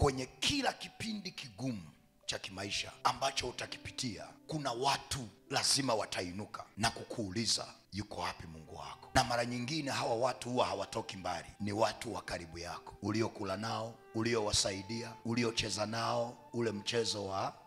kwenye kila kipindi kigumu cha kimaisha ambacho utakipitia, kuna watu lazima watainuka na kukuuliza, yuko wapi Mungu wako? Na mara nyingine hawa watu huwa hawatoki mbali, ni watu wa karibu yako, uliokula nao, uliowasaidia, uliocheza nao ule mchezo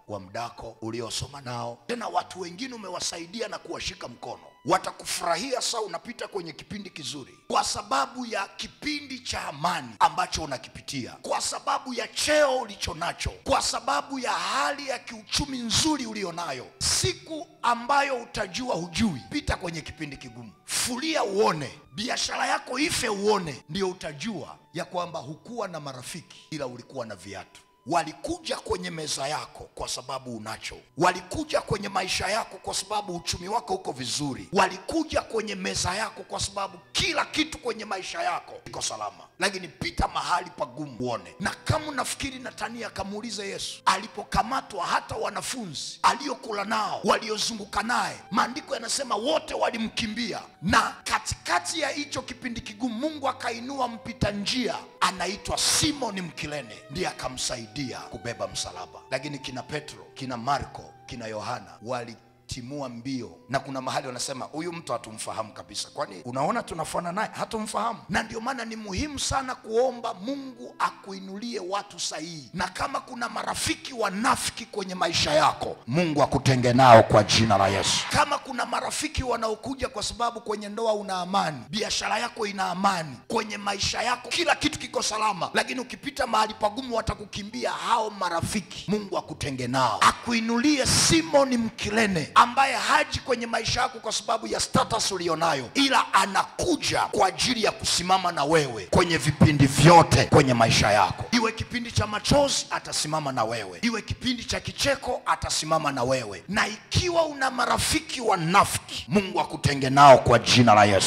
wa mdako, uliosoma nao. Tena watu wengine umewasaidia na kuwashika mkono, watakufurahia saa unapita kwenye kipindi kizuri, kwa sababu ya kipindi cha amani ambacho unakipitia, kwa sababu ya cheo ulicho nacho, kwa sababu ya hali ya kiuchumi nzuri ulionayo. Siku ambayo utajua hujui, pita kwenye kipindi kigumu, fulia uone, biashara yako ife uone, ndio utajua ya kwamba hukuwa na marafiki ila ulikuwa na viatu. Walikuja kwenye meza yako kwa sababu unacho, walikuja kwenye maisha yako kwa sababu uchumi wako uko vizuri, walikuja kwenye meza yako kwa sababu kila kitu kwenye maisha yako iko salama. Lakini pita mahali pagumu uone. Na kama unafikiri Natania akamuuliza Yesu alipokamatwa, hata wanafunzi aliokula nao, waliozunguka naye, maandiko yanasema wote walimkimbia. Na katikati ya hicho kipindi kigumu, Mungu akainua mpita njia anaitwa Simoni Mkirene, ndiye akamsaidia kubeba msalaba. Lakini kina Petro, kina Marko, kina Yohana walitimua mbio, na kuna mahali wanasema huyu mtu hatumfahamu kabisa. Kwani unaona tunafanana naye? Hatumfahamu. Na ndio maana ni muhimu sana kuomba Mungu akuinulie watu sahihi, na kama kuna marafiki wanafiki kwenye maisha yako, Mungu akutenge nao kwa jina la Yesu. Kama kuna marafiki wanaokuja kwa sababu kwenye ndoa una amani, biashara yako ina amani, kwenye maisha yako kila kitu kiko salama, lakini ukipita mahali pagumu watakukimbia, hao marafiki Mungu akutenge nao. Akuinulie Simoni Mkirene ambaye haji kwenye maisha yako kwa sababu ya status ulionayo, ila anakuja kwa ajili ya kusimama na wewe kwenye vipindi vyote kwenye maisha yako. Iwe kipindi cha machozi, atasimama na wewe. Iwe kipindi cha kicheko, atasimama na wewe. Na ikiwa una marafiki wanafiki, Mungu akutenge nao kwa jina la Yesu.